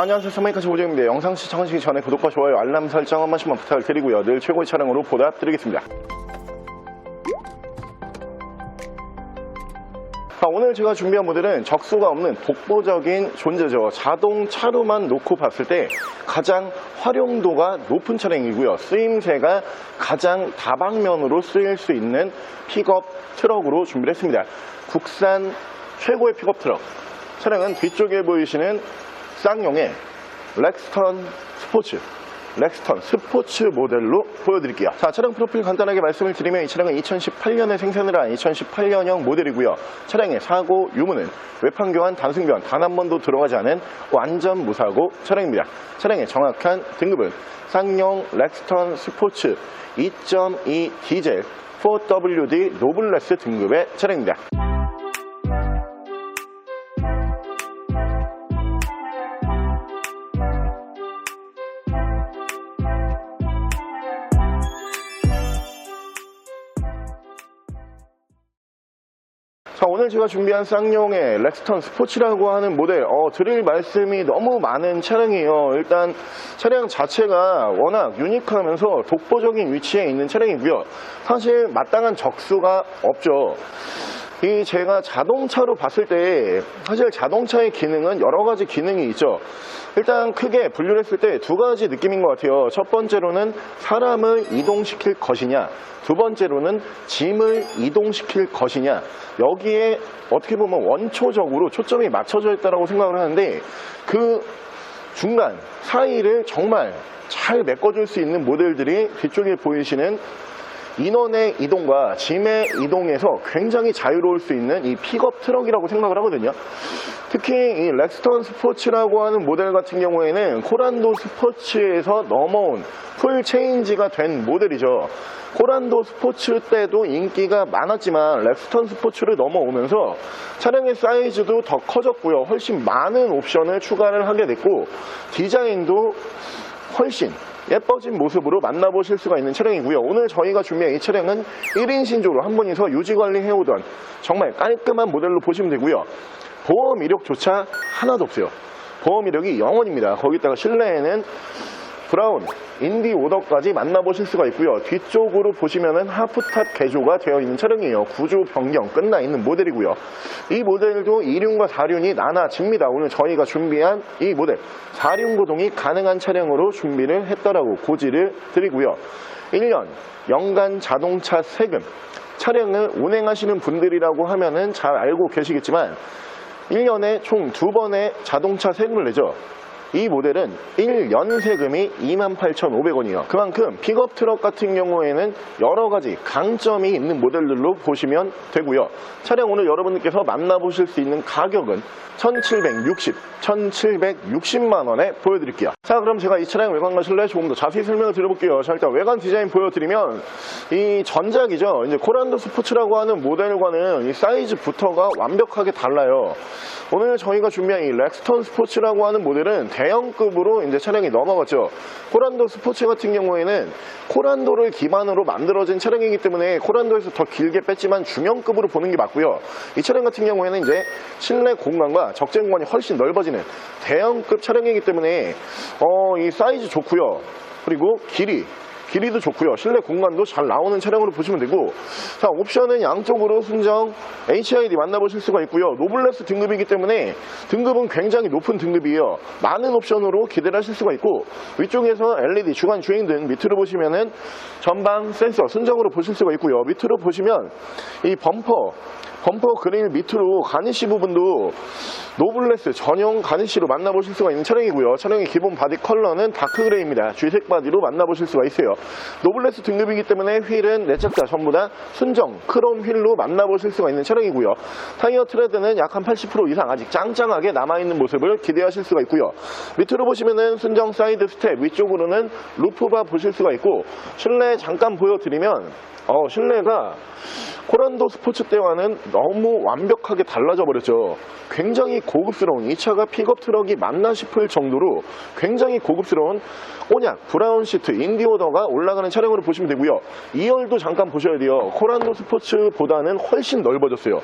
안녕하세요. 서메이커 조우재입니다. 영상 시청하시기 전에 구독과 좋아요, 알람 설정 한 번씩만 부탁드리고요. 늘 최고의 차량으로 보답드리겠습니다. 오늘 제가 준비한 모델은 적수가 없는 독보적인 존재죠. 자동차로만 놓고 봤을 때 가장 활용도가 높은 차량이고요. 쓰임새가 가장 다방면으로 쓰일 수 있는 픽업 트럭으로 준비를 했습니다. 국산 최고의 픽업 트럭. 차량은 뒤쪽에 보이시는 쌍용의 렉스턴 스포츠 모델로 보여드릴게요. 자, 차량 프로필 간단하게 말씀을 드리면 이 차량은 2018년에 생산을 한 2018년형 모델이고요. 차량의 사고 유무는 외판 교환, 단순 교환 단 한 번도 들어가지 않은 완전 무사고 차량입니다. 차량의 정확한 등급은 쌍용 렉스턴 스포츠 2.2 디젤 4WD 노블레스 등급의 차량입니다. 자, 오늘 제가 준비한 쌍용의 렉스턴 스포츠라고 하는 모델 드릴 말씀이 너무 많은 차량이에요. 일단 차량 자체가 워낙 유니크하면서 독보적인 위치에 있는 차량이고요. 사실 마땅한 적수가 없죠. 이 제가 자동차로 봤을 때 사실 자동차의 기능은 여러 가지 기능이 있죠. 일단 크게 분류를 했을 때 두 가지 느낌인 것 같아요. 첫 번째로는 사람을 이동시킬 것이냐, 두 번째로는 짐을 이동시킬 것이냐, 여기에 어떻게 보면 원초적으로 초점이 맞춰져 있다고 생각을 하는데 그 중간 사이를 정말 잘 메꿔줄 수 있는 모델들이 뒤쪽에 보이시는 인원의 이동과 짐의 이동에서 굉장히 자유로울 수 있는 이 픽업 트럭이라고 생각을 하거든요. 특히 이 렉스턴 스포츠라고 하는 모델 같은 경우에는 코란도 스포츠에서 넘어온 풀 체인지가 된 모델이죠. 코란도 스포츠 때도 인기가 많았지만 렉스턴 스포츠를 넘어오면서 차량의 사이즈도 더 커졌고요. 훨씬 많은 옵션을 추가를 하게 됐고 디자인도 훨씬 예뻐진 모습으로 만나보실 수가 있는 차량이고요. 오늘 저희가 준비한 이 차량은 1인 신조로 한 분이서 유지관리 해오던 정말 깔끔한 모델로 보시면 되고요. 보험 이력조차 하나도 없어요. 보험 이력이 0원입니다. 거기다가 실내에는 브라운 인디 오더까지 만나보실 수가 있고요. 뒤쪽으로 보시면은 하프탑 개조가 되어 있는 차량이에요. 구조 변경 끝나 있는 모델이고요. 이 모델도 2륜과 4륜이 나눠집니다. 오늘 저희가 준비한 이 모델 4륜 구동이 가능한 차량으로 준비를 했다라고 고지를 드리고요. 1년 연간 자동차 세금, 차량을 운행하시는 분들이라고 하면은 잘 알고 계시겠지만 1년에 총 2번의 자동차 세금을 내죠. 이 모델은 1년 세금이 28,500원이에요. 그만큼 픽업 트럭 같은 경우에는 여러 가지 강점이 있는 모델들로 보시면 되고요. 차량 오늘 여러분들께서 만나보실 수 있는 가격은 1,760만 원에 보여드릴게요. 자, 그럼 제가 이 차량 외관과 실내 조금 더 자세히 설명을 드려볼게요. 자, 일단 외관 디자인 보여드리면 이 전작이죠. 이제 코란도 스포츠라고 하는 모델과는 이 사이즈부터가 완벽하게 달라요. 오늘 저희가 준비한 이 렉스턴 스포츠라고 하는 모델은 대형급으로 이제 차량이 넘어갔죠. 코란도 스포츠 같은 경우에는 코란도를 기반으로 만들어진 차량이기 때문에 코란도에서 더 길게 뺐지만 중형급으로 보는 게 맞고요. 이 차량 같은 경우에는 이제 실내 공간과 적재 공간이 훨씬 넓어지는 대형급 차량이기 때문에 이 사이즈 좋고요. 그리고 길이도 좋고요. 실내 공간도 잘 나오는 차량으로 보시면 되고, 자, 옵션은 양쪽으로 순정 HID 만나보실 수가 있고요. 노블레스 등급이기 때문에 등급은 굉장히 높은 등급이에요. 많은 옵션으로 기대를 하실 수가 있고, 위쪽에서 LED 주간 주행등, 밑으로 보시면은 전방 센서 순정으로 보실 수가 있고요. 밑으로 보시면 이 범퍼 그릴 밑으로 가니쉬 부분도 노블레스 전용 가니쉬로 만나보실 수가 있는 차량이고요. 차량의 기본 바디 컬러는 다크 그레이입니다. 쥐색 바디로 만나보실 수가 있어요. 노블레스 등급이기 때문에 휠은 내짝자 전부 다 순정 크롬 휠로 만나보실 수가 있는 차량이고요. 타이어 트레드는 약 한 80% 이상 아직 짱짱하게 남아있는 모습을 기대하실 수가 있고요. 밑으로 보시면은 순정 사이드 스텝, 위쪽으로는 루프바 보실 수가 있고, 실내 잠깐 보여드리면 실내가 코란도 스포츠 때와는 너무 완벽하게 달라져 버렸죠. 굉장히 고급스러운, 이 차가 픽업 트럭이 맞나 싶을 정도로 굉장히 고급스러운 꼬냑 브라운 시트 인디오더가 올라가는 차량으로 보시면 되고요. 2열도 잠깐 보셔야 돼요. 코란도 스포츠보다는 훨씬 넓어졌어요.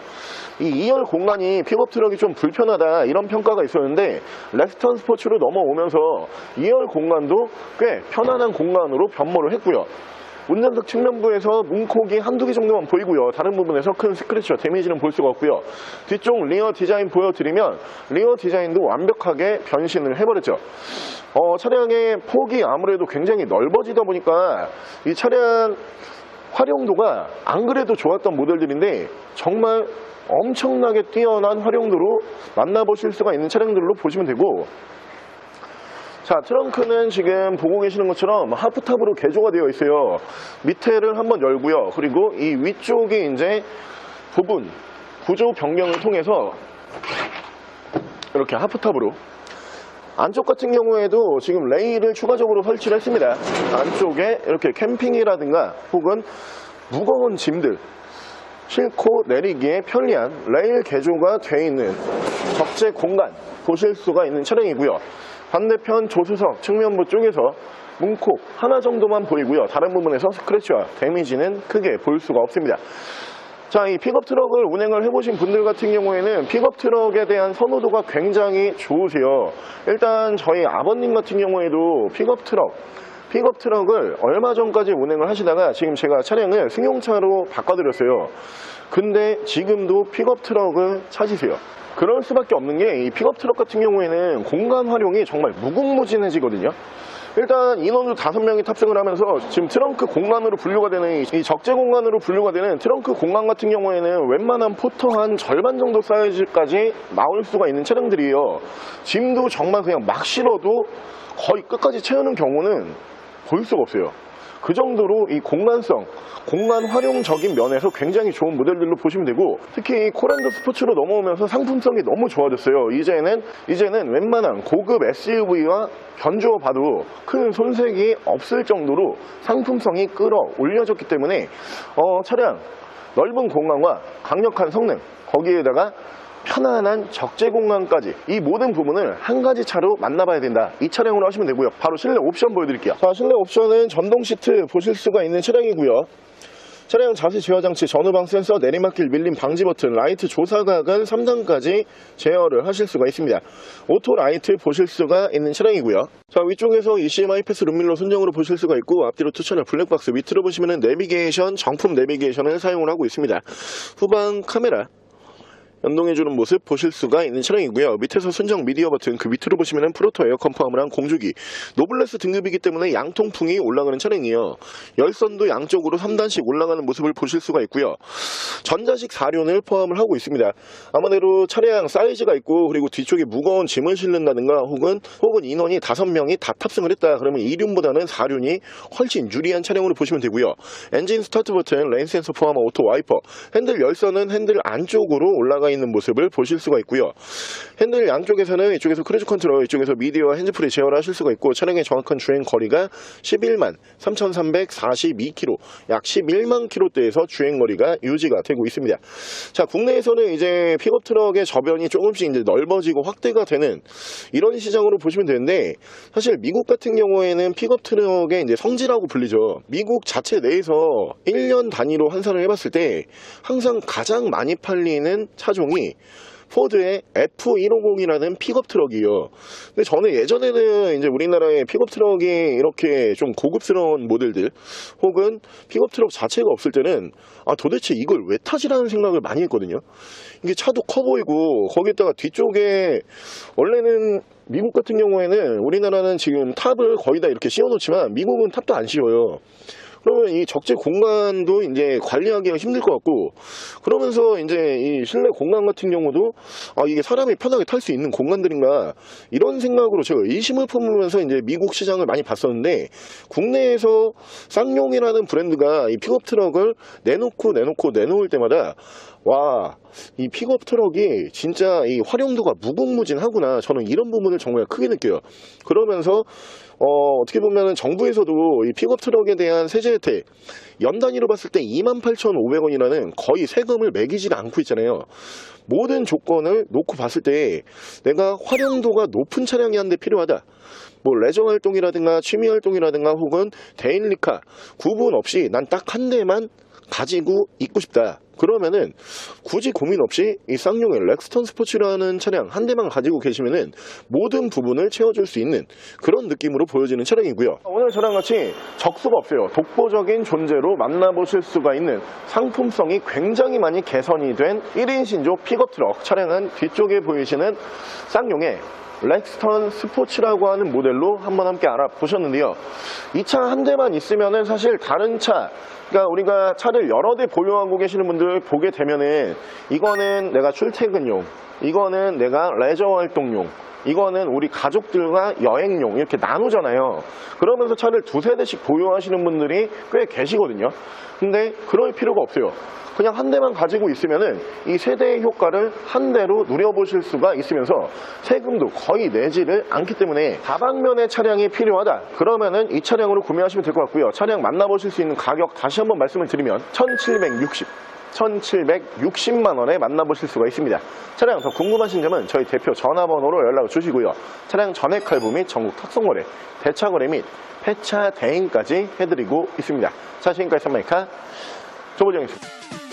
이 2열 공간이 픽업 트럭이 좀 불편하다 이런 평가가 있었는데 렉스턴 스포츠로 넘어오면서 2열 공간도 꽤 편안한 공간으로 변모를 했고요. 운전석 측면부에서 문콕이 한두 개 정도만 보이고요. 다른 부분에서 큰 스크래치와 데미지는 볼 수가 없고요. 뒤쪽 리어 디자인 보여드리면 리어 디자인도 완벽하게 변신을 해버렸죠. 차량의 폭이 아무래도 굉장히 넓어지다 보니까 이 차량 활용도가 안 그래도 좋았던 모델들인데 정말 엄청나게 뛰어난 활용도로 만나보실 수가 있는 차량들로 보시면 되고, 자, 트렁크는 지금 보고 계시는 것처럼 하프탑으로 개조가 되어 있어요. 밑에를 한번 열고요. 그리고 이 위쪽에 이제 부분 구조 변경을 통해서 이렇게 하프탑으로, 안쪽 같은 경우에도 지금 레일을 추가적으로 설치를 했습니다. 안쪽에 이렇게 캠핑이라든가 혹은 무거운 짐들 싣고 내리기에 편리한 레일 개조가 되어 있는 적재 공간 보실 수가 있는 차량이고요. 반대편 조수석 측면부 쪽에서 문콕 하나 정도만 보이고요. 다른 부분에서 스크래치와 데미지는 크게 볼 수가 없습니다. 자, 이 픽업 트럭을 운행을 해보신 분들 같은 경우에는 픽업 트럭에 대한 선호도가 굉장히 좋으세요. 일단 저희 아버님 같은 경우에도 픽업 트럭을 얼마 전까지 운행을 하시다가 지금 제가 차량을 승용차로 바꿔드렸어요. 근데 지금도 픽업 트럭을 찾으세요. 그럴 수밖에 없는 게 이 픽업 트럭 같은 경우에는 공간 활용이 정말 무궁무진해지거든요. 일단 인원도 5명이 탑승을 하면서 지금 트렁크 공간으로 분류가 되는 이 적재 공간으로 분류가 되는 트렁크 공간 같은 경우에는 웬만한 포터 한 절반 정도 사이즈까지 나올 수가 있는 차량들이에요. 짐도 정말 그냥 막 실어도 거의 끝까지 채우는 경우는 볼 수가 없어요. 그 정도로 이 공간성, 공간 활용적인 면에서 굉장히 좋은 모델들로 보시면 되고, 특히 이 코란도 스포츠로 넘어오면서 상품성이 너무 좋아졌어요. 이제는 웬만한 고급 SUV와 견주어 봐도 큰 손색이 없을 정도로 상품성이 끌어올려졌기 때문에 차량 넓은 공간과 강력한 성능, 거기에다가 편안한 적재 공간까지, 이 모든 부분을 한 가지 차로 만나봐야 된다, 이 차량으로 하시면 되고요. 바로 실내 옵션 보여드릴게요. 자, 실내 옵션은 전동 시트 보실 수가 있는 차량이고요. 차량 자세 제어 장치, 전후방 센서, 내리막길 밀림 방지 버튼, 라이트 조사각은 3단까지 제어를 하실 수가 있습니다. 오토 라이트 보실 수가 있는 차량이고요. 자, 위쪽에서 ECM IPS 룸밀러 순정으로 보실 수가 있고, 앞뒤로 투처널 블랙박스, 밑으로 보시면은 내비게이션, 정품 내비게이션을 사용을 하고 있습니다. 후방 카메라 연동해주는 모습 보실 수가 있는 차량이고요. 밑에서 순정 미디어 버튼, 그 밑으로 보시면은 프로토 에어컨 포함을 한 공조기, 노블레스 등급이기 때문에 양통풍이 올라가는 차량이에요. 열선도 양쪽으로 3단씩 올라가는 모습을 보실 수가 있고요. 전자식 4륜을 포함을 하고 있습니다. 아무래도 차량 사이즈가 있고, 그리고 뒤쪽에 무거운 짐을 실는다든가 혹은 인원이 5명이 다 탑승을 했다 그러면 2륜보다는 4륜이 훨씬 유리한 차량으로 보시면 되고요. 엔진 스타트 버튼, 레인 센서 포함한 오토 와이퍼, 핸들 열선은 핸들 안쪽으로 올라가 있는 모습을 보실 수가 있고요. 핸들 양쪽에서는 이쪽에서 크루즈 컨트롤, 이쪽에서 미디어와 핸즈프리 제어를 하실 수가 있고, 차량의 정확한 주행 거리가 11만 3,342km, 약 11만 km대에서 주행 거리가 유지가 되고 있습니다. 자, 국내에서는 이제 픽업 트럭의 저변이 조금씩 이제 넓어지고 확대가 되는 이런 시장으로 보시면 되는데, 사실 미국 같은 경우에는 픽업 트럭의 이제 성지라고 불리죠. 미국 자체 내에서 1년 단위로 환산을 해봤을 때 항상 가장 많이 팔리는 차종이 포드의 F150이라는 픽업 트럭이에요. 근데 저는 예전에는 이제 우리나라에 픽업 트럭이 이렇게 좀 고급스러운 모델들 혹은 픽업 트럭 자체가 없을 때는 도대체 이걸 왜 타지라는 생각을 많이 했거든요. 이게 차도 커 보이고, 거기에다가 뒤쪽에 원래는 미국 같은 경우에는, 우리나라는 지금 탑을 거의 다 이렇게 씌워 놓지만 미국은 탑도 안 씌워요. 그러면 이 적재 공간도 이제 관리하기가 힘들 것 같고, 그러면서 이제 이 실내 공간 같은 경우도 이게 사람이 편하게 탈 수 있는 공간들인가, 이런 생각으로 제가 의심을 품으면서 이제 미국 시장을 많이 봤었는데, 국내에서 쌍용이라는 브랜드가 이 픽업 트럭을 내놓을 때마다 와, 이 픽업 트럭이 진짜 이 활용도가 무궁무진하구나. 저는 이런 부분을 정말 크게 느껴요. 그러면서 어떻게 보면 정부에서도 이 픽업 트럭에 대한 세제 혜택 연 단위로 봤을 때 28,500원이라는 거의 세금을 매기지 않고 있잖아요. 모든 조건을 놓고 봤을 때 내가 활용도가 높은 차량이 한 대 필요하다. 뭐 레저 활동이라든가 취미 활동이라든가 혹은 데일리카 구분 없이 난 딱 한 대만 가지고 있고 싶다. 그러면은 굳이 고민 없이 이 쌍용의 렉스턴 스포츠라는 차량 한 대만 가지고 계시면은 모든 부분을 채워줄 수 있는 그런 느낌으로 보여지는 차량이고요. 오늘 저랑 같이 적수가 없어요. 독보적인 존재로 만나보실 수가 있는 상품성이 굉장히 많이 개선이 된 1인 신조 픽업 트럭 차량은 뒤쪽에 보이시는 쌍용의 렉스턴 스포츠라고 하는 모델로 한번 함께 알아보셨는데요. 이 차 한 대만 있으면은 사실 다른 차, 그러니까 우리가 차를 여러 대 보유하고 계시는 분들 보게 되면은 이거는 내가 출퇴근용, 이거는 내가 레저 활동용, 이거는 우리 가족들과 여행용 이렇게 나누잖아요. 그러면서 차를 두세 대씩 보유하시는 분들이 꽤 계시거든요. 근데 그럴 필요가 없어요. 그냥 한 대만 가지고 있으면은 이 세대의 효과를 한 대로 누려보실 수가 있으면서 세금도 거의 내지를 않기 때문에 다방면의 차량이 필요하다. 그러면은 이 차량으로 구매하시면 될 것 같고요. 차량 만나보실 수 있는 가격 다시 한번 말씀을 드리면 1,760만 원에 만나보실 수가 있습니다. 차량 더 궁금하신 점은 저희 대표 전화번호로 연락을 주시고요. 차량 전액 할부 및 전국 탁송거래, 대차거래 및 폐차 대행까지 해드리고 있습니다. 자, 지금까지 선마이카 조보정이었습니다.